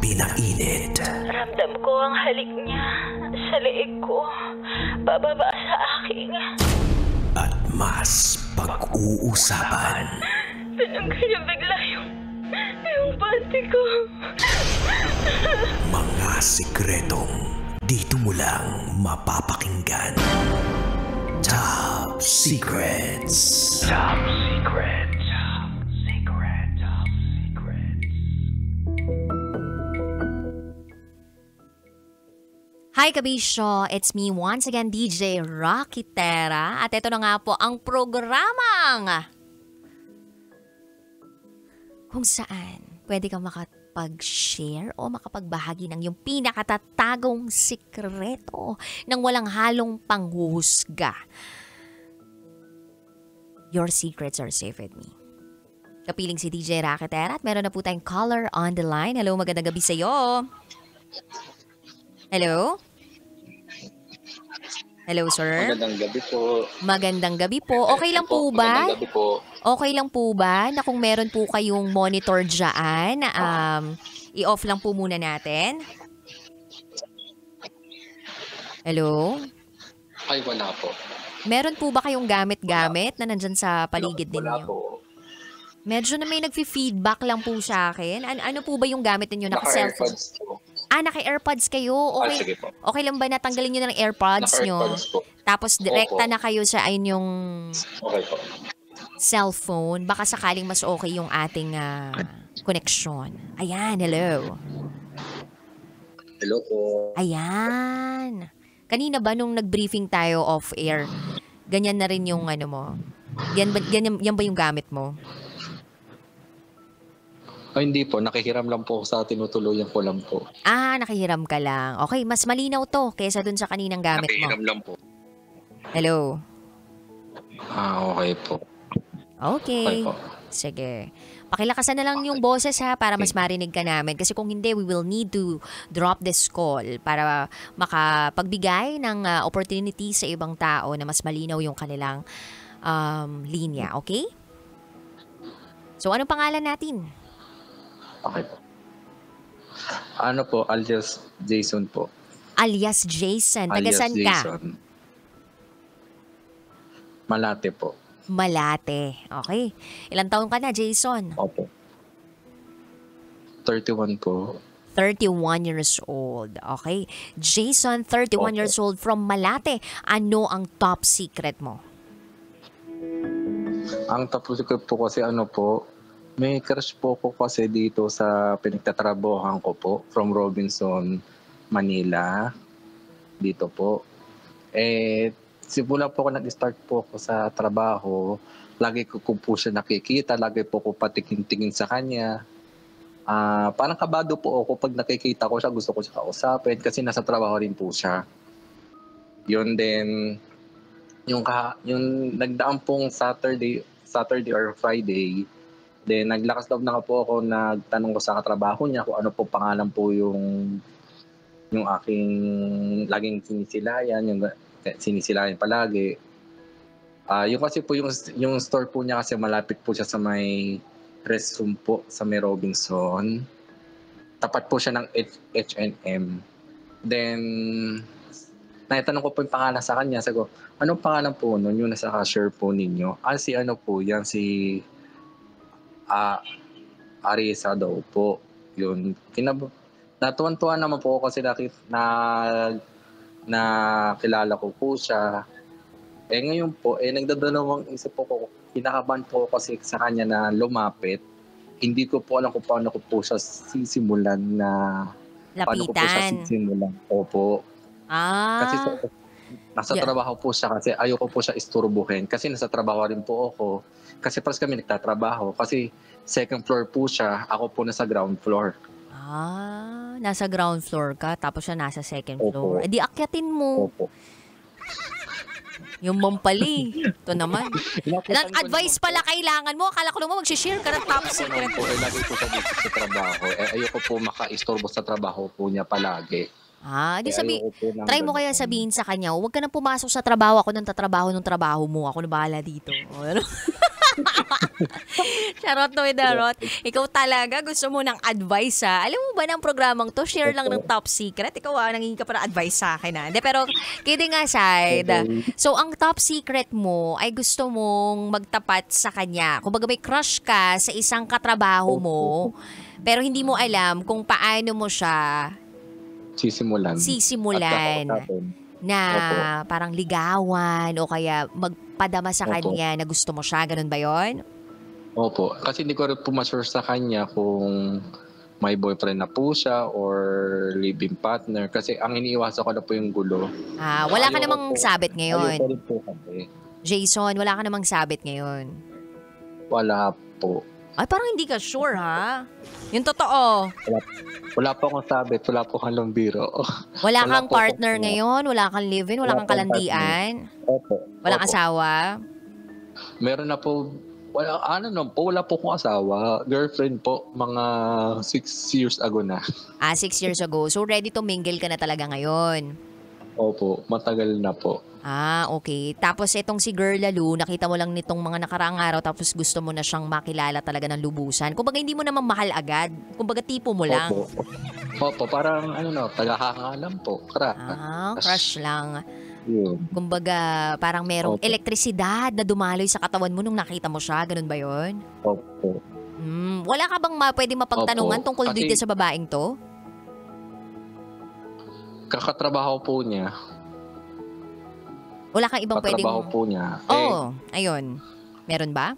matindi na init. Ramdam ko ang halik niya sa leeg ko, bababa sa aking. At mas pag-uusapan. Tinanggal niya bigla yung panty ko. Mga sikretong dito mo lang mapapakinggan. Top Secrets. Top Secrets. Top Secrets. Top Secrets. Hi Kabisyo! It's me once again, DJ Rocky Terra. At ito na nga po ang programang kung saan pwede kang makapag-share o makapagbahagi ng iyong pinakatatagong sikreto nang walang halong panghuhusga. Your secrets are safe with me. Kapiling si DJ Rocky Terra at meron na po tayong caller on the line. Hello, magandang gabi sa'yo. Hello? Hello, sir. Magandang gabi po. Magandang gabi po. Okay lang po ba? Magandang gabi po. Okay lang po ba na kung meron po kayong monitor dyan, i-off lang po muna natin? Hello? Ay, wala po. Meron po ba kayong gamit-gamit na nandyan sa paligid Wala ninyo? po. Medyo na may nag-feedback lang po sa akin. Ano po ba yung gamit ninyo? Naka-cellphone? Naka-AirPods po. Naka-AirPods kayo? Okay, Sige po. okay lang ba natanggalin nyo ng AirPods nyo? Naka-AirPods po. Tapos direkta Opo. na kayo sa inyong Okay po. cellphone? Baka sakaling mas okay yung ating connection. Ayan, hello. Hello po. Ayan. Kanina ba nung nag-briefing tayo off-air, ganyan na rin yung ano mo? Yan ba yung gamit mo? Ay, hindi po. Nakikiram lang po ako sa tinutuluyan ko lang po. Nakihiram ka lang. Okay, mas malinaw to kaysa dun sa kaninang gamit mo. Nakikiram lang po. Hello? Okay po. Okay. Okay po. Sige. Pakilakasan na lang yung boses ha para mas marinig ka namin. Kasi kung hindi, we will need to drop this call para makapagbigay ng opportunity sa ibang tao na mas malinaw yung kanilang linya. Okay? So, anong pangalan natin? Okay po. Ano po? Alias Jason po. Alias Jason. Taga Alias saan ka? Jason. Malate po. Malate. Okay. Ilang taon ka na, Jason? Opo. 31 po. 31 years old. Okay. Jason, 31 Opo. years old from Malate. Ano ang top secret mo? Ang tapos ko po kasi ano po, may crush po ko kasi dito sa pinagtatrabahohan ko po from Robinson, Manila. Dito po. Simula po ako nag-start po ako sa trabaho, lagi ko po siya nakikita, lagi po ko patiking-tingin sa kanya. Parang kabado po ako pag nakikita ko siya, gusto ko siya kausapin kasi nasa trabaho rin po siya. Yun din, yung nagdaan pong Saturday or Friday, then naglakas loob na po ako, nagtanong ko sa katrabaho niya kung ano po pangalan po yung aking laging sinisilayan palagi. Yung kasi po yung store po niya kasi malapit po siya sa may restroom po sa may Robinson. Tapat po siya ng H&M. Then naitanong ko po yung pangalan sa kanya. Sabi ko, anong pangalan po nun? Yung nasa cashier po ninyo. Si ano po yan, si Arisa daw po. Yun. Natuwan-tuwan naman po ako kasi kilala ko po siya. Ngayon po, nagdadalawang isip po ko, kinakabahan po kasi sa kanya na lumapit. Hindi ko po alam kung paano ko po siya sisimulan na paano ko po siya Lapitan. sisimulan. Opo. Kasi nasa trabaho po siya kasi ayoko po siya isturbuhin. Kasi nasa trabaho rin po ako. Kasi pares kami nagtatrabaho. Kasi second floor po siya, ako po nasa ground floor. Nasa ground floor ka, tapos siya nasa second Opo. floor. Di akyatin mo. Opo. Yung mampali. Ito naman. Ilang advice pala kailangan mo. Akala ko naman mag-share ka ng top secret. Lagi po siya dito sa trabaho. Ayoko po maka-istorbo sa trabaho po niya palagi. Di try mo kaya sabihin sa kanya, huwag ka nang pumasok sa trabaho. Ako nang tatrabaho ng trabaho mo. Ako na bahala dito. Charot no, Darot. Ikaw talaga, gusto mo ng advice ha. Alam mo ba ng programang to, share lang ng top secret? Ikaw nangingin ka pa ng advice sa akin ha. Hindi, pero kidding aside. So, ang top secret mo ay gusto mong magtapat sa kanya. Kung baga may crush ka sa isang katrabaho mo, pero hindi mo alam kung paano mo siya Sisimulan. At na parang ligawan o kaya magpadama sa kanya na gusto mo siya. Ganun ba yon? Opo. Kasi hindi ko rin po ma-sure sa kanya kung may boyfriend na po siya or live-in partner. Kasi ang iniiwasan ko na po yung gulo. Wala ka namang sabit ngayon. Ayoko rin po kasi. Jason, wala ka namang sabit ngayon. Wala po. Ay, parang hindi ka sure, ha? Yung totoo. Wala po akong sabit. Wala po akong lambiro. Wala kang partner ngayon? Wala kang live-in? Wala kang kalandian? Opo. Walang asawa? Meron na po. Wala po akong asawa. Girlfriend po, mga 6 years ago na. 6 years ago. So, ready to mingle ka na talaga ngayon? Opo, matagal na po. Okay. Tapos itong si Girl Lalu, nakita mo lang nitong mga nakaraang araw tapos gusto mo na siyang makilala talaga ng lubusan. Kumbaga hindi mo naman mahal agad. Kumbaga tipo mo lang. Opo, parang tagahanga lang po. Crush lang. Yun. Kumbaga parang merong elektrisidad na dumaloy sa katawan mo nung nakita mo siya. Ganun ba yun? Opo. Wala ka bang pwede mapagtanungan tungkol dito sa babaeng to? Kakatrabaho po niya. Wala kang ibang pwedeng... Katrabaho po niya. Ayun. Meron ba?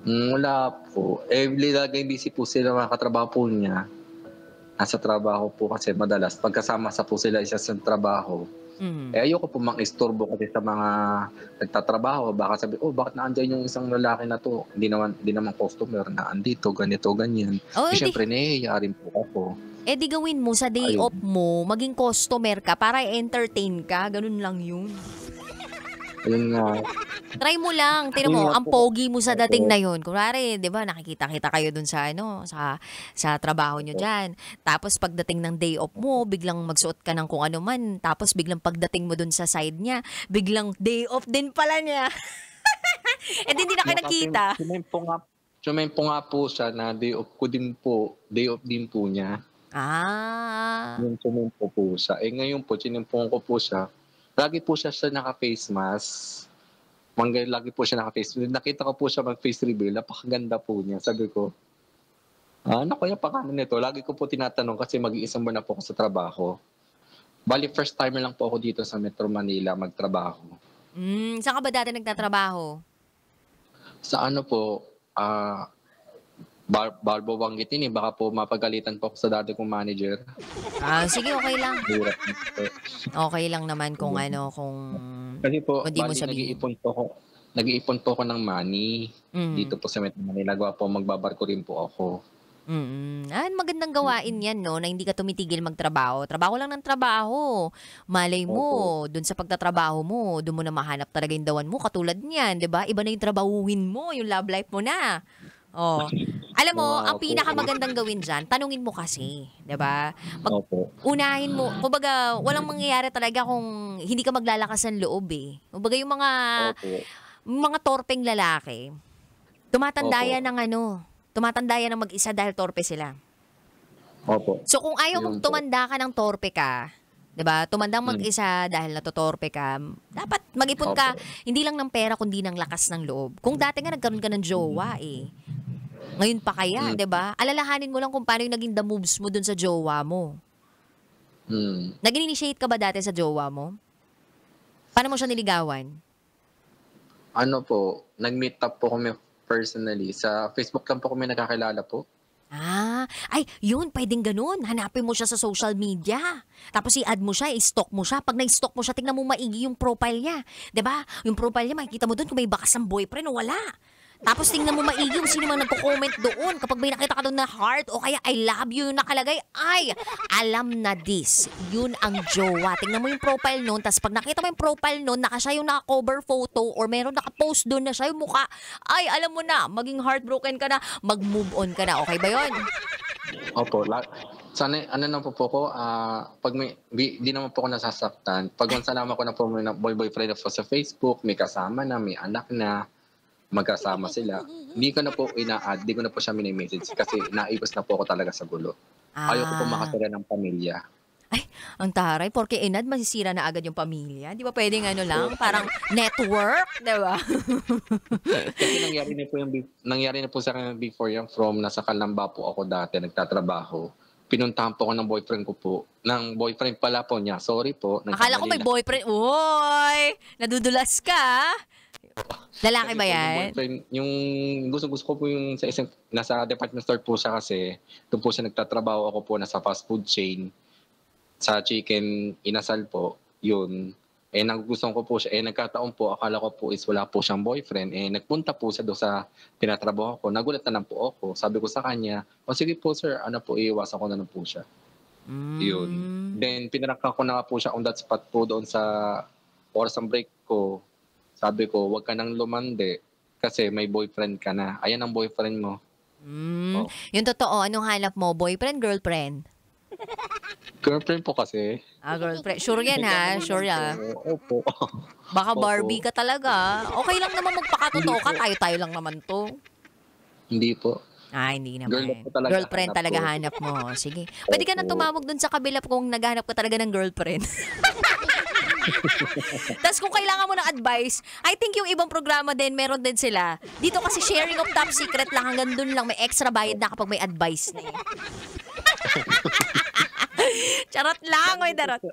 Wala po. Lagay busy po sila mga katrabaho po niya. Nasa trabaho po kasi madalas. Pagkasama sa po sila isa sa trabaho. Ayoko po mang-istorbo kasi sa mga nagtatrabaho. Baka sabi, bakit naandyan yung isang lalaki na to? Hindi naman customer na andito, ganito, ganyan. Siyempre, nahihiya rin po ako. Di gawin mo sa day off mo, maging customer ka para entertain ka. Ganun lang yun. Ayun nga. Try mo lang. Tingnan mo, ang pogi mo sa dating na yun. Kunwari, di ba, nakikita-kita kayo dun sa trabaho nyo dyan. Tapos pagdating ng day off mo, biglang magsuot ka ng kung ano man. Tapos biglang pagdating mo dun sa side niya, biglang day off din pala niya. Hindi na kayo nakita. Sumempo nga po siya na day off din po niya. Yung sumempo po siya. Ngayon po, sinempong ko po siya. Lagi po siya naka-face mask. Lagi po siya naka-face mask. Nakita ko po siya mag-face reveal. Napakaganda po niya. Sabi ko, ano kaya pangalan nito? Lagi ko po tinatanong kasi mag-iisang buwan na po ako sa trabaho. Bali, first time lang po ako dito sa Metro Manila magtrabaho. Saan ka ba dati nagtatrabaho? Sa Balbo banggitin baka po mapagalitan po ako sa dati kong manager. Sige, okay lang. Okay lang naman kung kasi po, hindi mo sabihin. Nag-iipon po ako ng money dito po sa Metro Manila. Po, magbabarko rin po ako. Magandang gawain yan, no? Na hindi ka tumitigil magtrabaho. Trabaho lang ng trabaho. Malay mo, dun sa pagtatrabaho mo, dun mo na mahanap talaga yung dawan mo. Katulad niyan, di ba? Iba na yung trabahuhin mo, yung love life mo na. Alam mo, ang pinakamagandang gawin dyan, tanungin mo kasi, di ba? Unahin mo, kumbaga, walang mangyayari talaga kung hindi ka maglalakas ng loob Kumbaga yung mga torpeng lalaki, tumatanda yan ng mag-isa dahil torpe sila. So kung ayaw mong tumanda ka ng torpe ka, diba? Tumandang mag-isa dahil natutorpe ka, dapat mag-ipon ka, hindi lang ng pera kundi ng lakas ng loob. Kung dati nga nagkaroon ka ng jowa ngayon pa kaya, diba? Alalahanin mo lang kung paano yung naging the moves mo dun sa jowa mo. Nag-initiate ka ba dati sa jowa mo? Paano mo siya niligawan? Nag-meet up po kami personally. Sa Facebook lang po kami nakakilala po. Yun, pwedeng ganun. Hanapin mo siya sa social media. Tapos i-add mo siya, i-stalk mo siya. Pag na-stalk mo siya, tingnan mo maigi yung profile niya. 'Di ba? Yung profile niya, makikita mo doon kung may bakas ng boyfriend o wala. Tapos tingnan mo maigi yung sino man nagko-comment doon. Kapag may nakita ka doon na heart o kaya I love you yung nakalagay, alam na this. Yun ang jowa. Tingnan mo yung profile noon. Tapos pag nakita mo yung profile noon, siya yung naka-cover photo or meron naka-post doon na siya yung mukha, alam mo na, maging heartbroken ka na, mag-move on ka na. Okay ba yun? Opo. Sana ano na po ko, pag di naman po ako nasasaktan. Pag once nalaman ko na po may boyfriend na po sa Facebook, may kasama na, may anak na, magkasama sila, hindi ko na po ina-add, hindi ko na po siya mini-message kasi naiwas na po ako talaga sa gulo. Ayoko po makasira ng pamilya. Ay, ang taray. Porque inad, masisira na agad yung pamilya. Di ba pwedeng ano lang, parang network, di ba? Kasi nangyari na po sa akin before yan from nasa Calamba po ako dati, nagtatrabaho. Pinuntahan po ako ng boyfriend ko po. Ng boyfriend pala po niya. Sorry po. Akala ko may boyfriend. Uy! Nadudulas ka. Lalaki ba yan? Yung gusto ko po yung sa isang, nasa department store po siya kasi doon po siya nagtatrabaho. Ako po nasa fast food chain sa chicken inasal po. Yun. Nagugustuhan ko po siya. Nagkataon po, akala ko po is wala po siyang boyfriend. Nagpunta po siya doon sa tinatrabaho ko. Nagulat na lang po ako. Sabi ko sa kanya, sige po sir, iiwasan ko na lang po siya. Yun. Then, pinarangka ko na nga po siya on that spot po doon sa oras ng break ko. Sabi ko, wag ka nang lumande kasi may boyfriend ka na. Ayan ang boyfriend mo. Oh. Yung totoo, anong hanap mo? Boyfriend, girlfriend? Girlfriend po kasi. Girlfriend. Sure yan ha? Sure yan. Opo. Baka Barbie ka talaga. Okay lang naman magpakatotoo ka. Tayo-tayo lang naman to. Hindi po. Hindi naman. Girlfriend talaga hanap mo. Sige. Pwede ka na tumawag dun sa kabila kung naghahanap ka talaga ng girlfriend. Tapos kung kailangan mo ng advice, I think yung ibang programa din, meron din sila. Dito kasi sharing of top secret lang, hanggang dun lang may extra bayad na kapag may advice na eh. Charot lang, oy darot.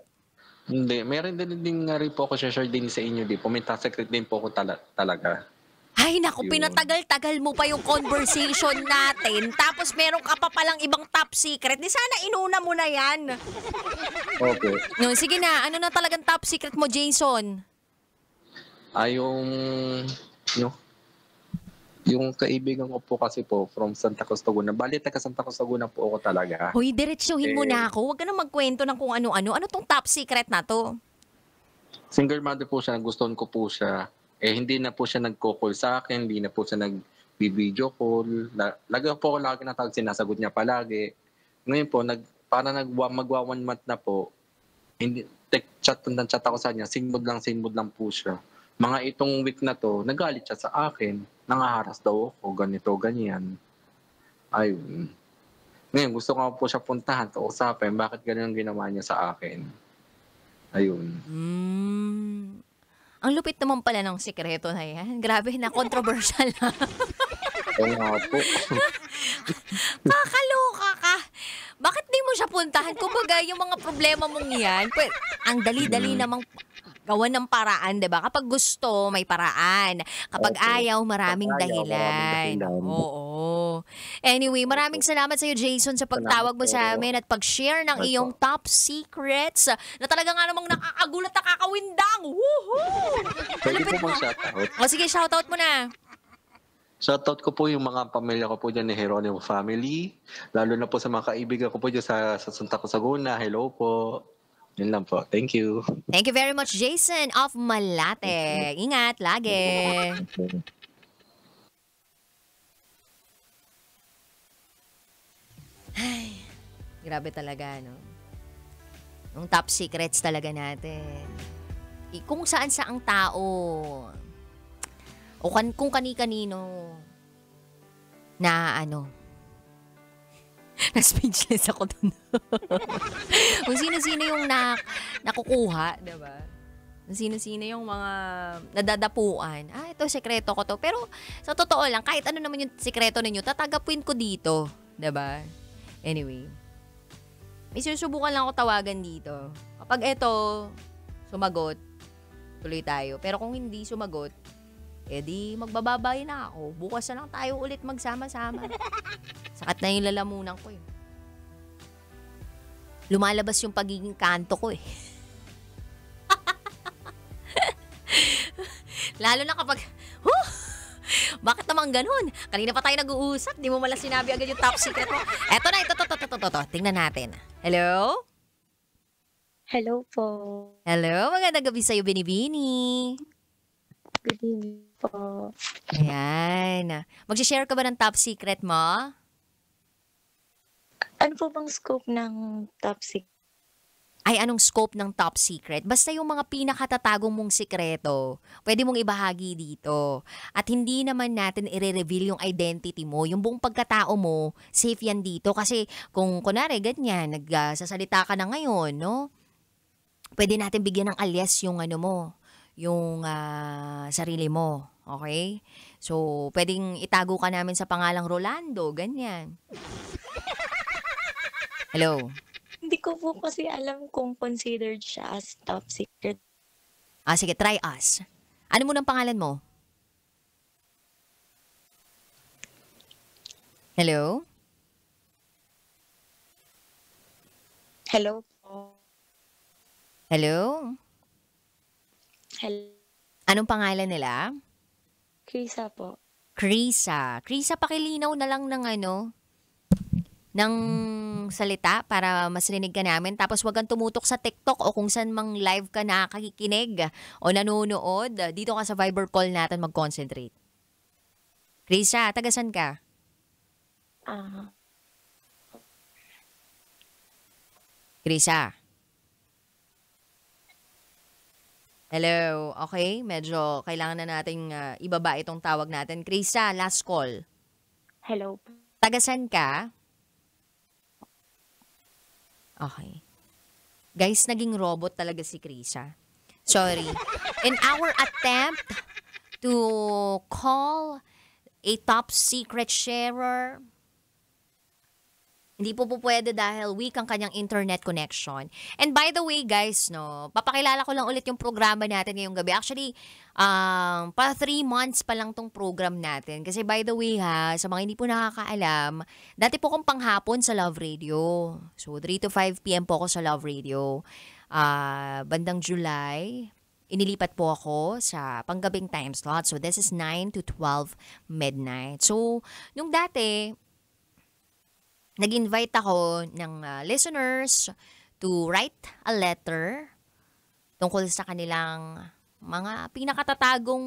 Hindi, meron din nga rin po ako share din sa inyo. May top secret din po ako talaga. Ay, naku, pinatagal-tagal mo pa yung conversation natin. Tapos meron ka pa palang ibang top secret. Di sana inuna mo na yan. Okay. No, sige na, ano na talagang top secret mo, Jason? Yung kaibigan ko po kasi po from Santa Cruz, Laguna. Bali, taga Santa Cruz, Laguna po ako talaga. Hoy, diretsuhin mo na ako. Huwag ka nang magkwento ng kung ano-ano. Ano tong top secret na to? Single mother po siya, gustuhan ko po siya. Hindi na po siya nagko-call sa akin, hindi na po siya nag-video call. Lagi po ako lagi natawag, sinasagot niya palagi. Ngayon po, magwa 1 month na po, chat ako sa kanya, same mood lang po siya. Mga itong week na to, nagalit siya sa akin, nangaharas daw ako, ganito, ganyan. Ayun. Ngayon, gusto ko po siya puntahan, kausapin, bakit ganyan ginawa niya sa akin. Ayun. Ang lupit naman pala ng sikreto na yan. Grabe na, controversial na. Oo nga po. Kakaloka ka. Bakit di mo siya puntahan? Kumbaga, yung mga problema mong yan, ang dali-dali namang gawan ng paraan, di ba? Kapag gusto, may paraan. Kapag ayaw, maraming dahilan. Oo. Anyway, maraming salamat sa iyo, Jason, sa pagtawag mo sa amin at pag-share ng iyong top secrets na talaga nga namang nakakagulat, nakakawindang. Woohoo! Pwede po mag-shoutout. Sige, shoutout mo na. Shoutout ko po yung mga pamilya ko po dyan ni Jeronimo family. Lalo na po sa mga kaibigan ko po dyan sa Santa Cruz, Laguna. Hello po. Yun lang po. Thank you. Thank you very much, Jason of Malate. Ingat lagi. Ay, grabe talaga, no? Yung top secrets talaga natin. Kung saan-saang tao o kung kani-kanino na na-speechless ako dun. Kung sino-sino yung nakukuha, diba? Kung sino-sino yung mga nadadapuan. Ito, sekreto ko to. Pero, sa totoo lang, kahit ano naman yung sekreto ninyo, tatagapin ko dito. Diba? Anyway. May susubukan lang ako tawagan dito. Kapag ito, sumagot, tuloy tayo. Pero kung hindi sumagot, di magbababay na ako. Bukas na lang tayo ulit magsama-sama. Sakat na yung lalamunan ko eh. Lumalabas yung pagiging kanto ko eh. Lalo na kapag, bakit naman ganun? Kanina pa tayo nag-uusap, di mo malang sinabi agad yung top secret mo. Eto na, ito. Tingnan natin. Hello? Hello po. Hello, magandang gabi sa'yo, Binibini. Good evening po. Ayan. Mag-share ka ba ng top secret mo? Ano po bang scope ng top secret? Ay, anong scope ng top secret? Basta yung mga pinakatatagong mong sikreto, pwede mong ibahagi dito. At hindi naman natin i-reveal yung identity mo, yung buong pagkatao mo, safe yan dito. Kasi kung kunwari ganyan, nagsasalita ka na ngayon, no? Pwede natin bigyan ng alias yung ano mo, yung sarili mo. Okay? So, pwedeng itago ka namin sa pangalang Rolando, ganyan. Hello? Hindi ko po kasi alam kung considered siya as top secret. Sige, try us. Ano mo ng pangalan mo? Hello? Hello po. Hello? Hello. Anong pangalan nila? Krisa po. Krisa. Krisa, pakilinaw na lang ng ng salita para mas rinig ka namin. Tapos wag kang tumutok sa TikTok o kung saan mang live ka nakakikinig o nanonood. Dito ka sa Viber call natin mag-concentrate. Krisa, tagasan ka? Krisa? Hello, okay? Medyo kailangan na nating ibaba itong tawag natin. Krisa, last call. Hello po. Tagasan ka? Okay. Guys, naging robot talaga si Krisa. Sorry. In our attempt to call a top secret sharer, hindi po pwede dahil weak ang kanyang internet connection. And by the way, guys, no, papakilala ko lang ulit yung programa natin ngayong gabi. Actually, pa 3 months pa lang tong program natin. Kasi by the way ha, sa mga hindi po nakakaalam, dati po akong panghapon sa Love Radio. So, 3 to 5 p.m. po ako sa Love Radio. Bandang July, inilipat po ako sa panggabing time slot. So, this is 9 to 12 midnight. So, nung dati, nag-invite ako ng listeners to write a letter tungkol sa kanilang mga pinakatatagong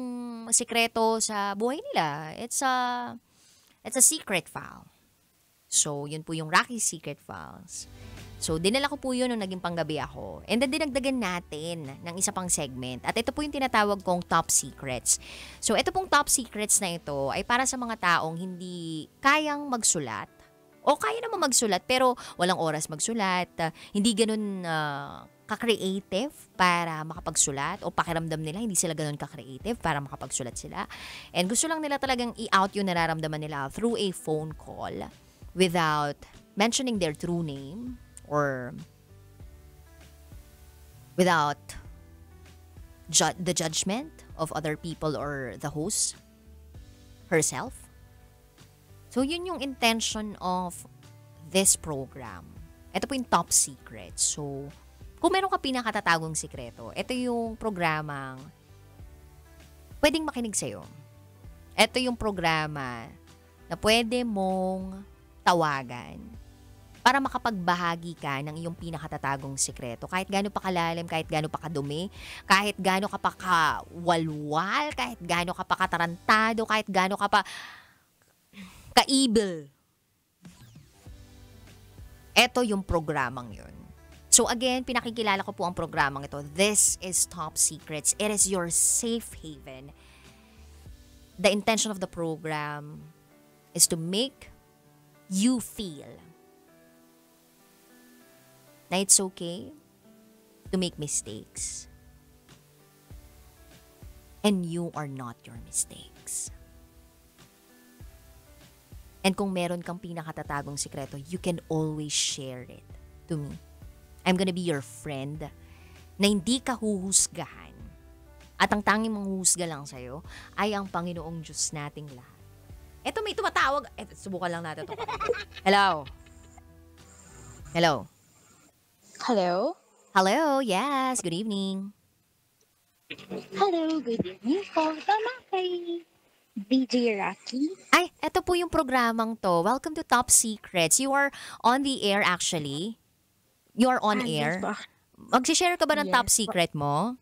sikreto sa buhay nila. It's a secret file. So, yun po yung Rocky's Secret Files. So, dinala ko po yun nung naging panggabi ako. And then, dinagdagan natin ng isa pang segment. At ito po yung tinatawag kong Top Secrets. So, ito pong Top Secrets na ito ay para sa mga taong hindi kayang magsulat. O kaya naman magsulat pero walang oras magsulat. Hindi ganun ka-creative para makapagsulat o pakiramdam nila hindi sila ganun ka-creative para makapagsulat sila. And gusto lang nila talagang i-out yung nararamdaman nila through a phone call without mentioning their true name or without the judgment of other people or the host herself. So, yun yung intention of this program. Ito po yung top secret. So, kung meron ka pinakatatagong sikreto, ito yung programang pwedeng makinig sa'yo. Ito yung programa na pwede mong tawagan para makapagbahagi ka ng iyong pinakatatagong sikreto. Kahit gaano pa kalalim, kahit gaano pa kadumi, kahit gaano ka pa kawalwal, kahit gaano ka pa katarantado, kahit gaano ka pa ka-evil. Ito yung programang yun. So again, pinakikilala ko po ang programang ito. This is Top Secrets. It is your safe haven. The intention of the program is to make you feel na it's okay to make mistakes. And you are not your mistakes. And kung meron kang pinakatatagong sikreto, you can always share it to me. I'm gonna be your friend na hindi ka huhusgahan. At ang tanging manghuhusga lang sa'yo ay ang Panginoong Diyos nating lahat. Eto, may tumatawag. Eto, subukan lang natin ito. Hello? Hello? Hello? Hello, yes. Good evening. Hello, good evening po. Tama kay DJ Rocky. Ay, eto po yung programang to. Welcome to Top Secrets. You are on the air actually. You are on air. Yes po. Mag-share ka ba ng Yes top po. secret mo?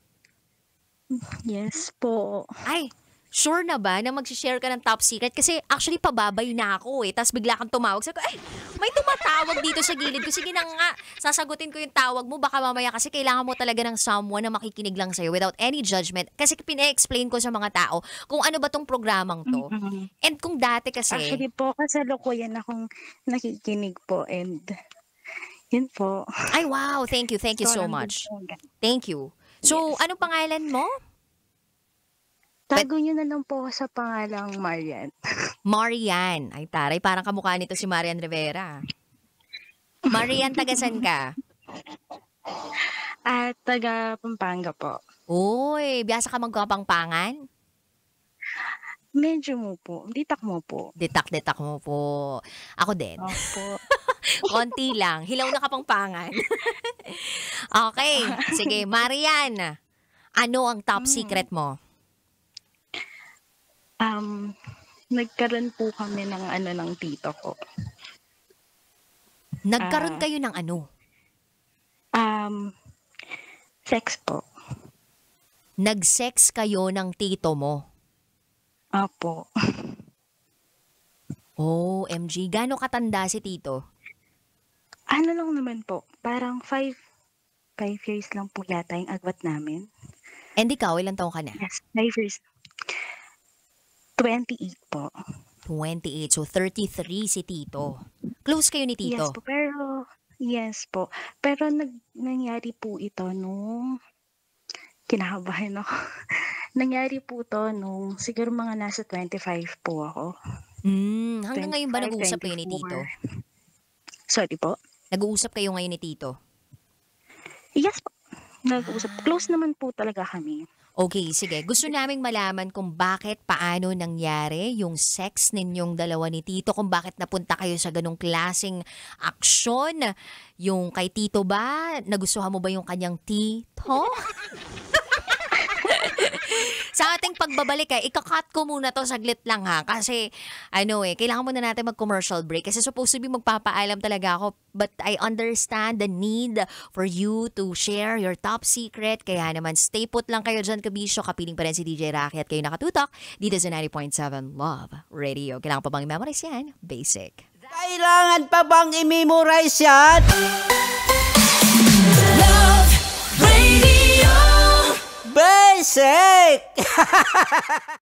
Yes po. Ay, Sure na ba na mag-share ka ng top secret? Kasi actually pababay na ako eh. Tapos bigla kang tumawag. Sabi ko, ay, may tumatawag dito sa gilid ko. Sige na nga, sasagutin ko yung tawag mo. Baka mamaya kasi kailangan mo talaga ng someone na makikinig lang sa'yo without any judgment. Kasi pina-explain ko sa mga tao kung ano ba tong programang to. And kung dati kasi... Actually po, kasalukuyan akong nakikinig po and yun po. Ay, wow. Thank you. Thank you so much. Thank you. So, anong pangalan mo? Tago nyo na lang po sa pangalang Marian. Marian. Ay, taray. Parang kamukha nito si Marian Rivera. Marian, tagasan ka? At taga Pampanga po. Uy, biyasa ka magkapangpangan? Medyo mo po. Ditak mo po. Detak mo po. Ako din. Opo. Konti lang. Hilaw na kapangpangan. Okay. Sige, Marian. Ano ang top secret mo? Nagkaroon po kami ng tito ko. Nagkaroon kayo ng ano? Sex po. Nag-sex kayo ng tito mo? Opo. Oh, MG. Gaano katanda si tito? Ano lang naman po, parang 5 years lang po yata yung agwat namin. And ikaw, ilang taong ka na? Yes, 5 years. 28 po. 28. So, 33 si tito. Close kayo ni tito? Yes po. Pero nangyari po ito nung, kinakabahan ako. Nangyari po to nung siguro mga nasa 25 po ako. Hanggang ngayon ba nag-uusap kayo ni tito? Sorry po? Nag-uusap kayo ngayon ni tito? Yes po. Nag-uusap. Close naman po talaga kami. Okay, sige. Gusto naming malaman kung bakit, paano nangyari yung sex ninyong dalawa ni tito, kung bakit napunta kayo sa ganong klaseng aksyon. Yung kay tito ba, nagustuhan mo ba yung kanyang tito? Sa ating pagbabalik ika-cut ko muna to saglit lang ha. Kasi kailangan muna natin mag-commercial break. Kasi supposed to be magpapaalam talaga ako. But I understand the need for you to share your top secret. Kaya naman stay put lang kayo dyan, kabisyo. Kapiling pa rin si DJ Rocky at kayo nakatutok dito sa 90.7 Love Radio. Kailangan pa bang i-memorize yan? Basic. Kailangan pa bang i-memorize yan? Love Radio. Basic!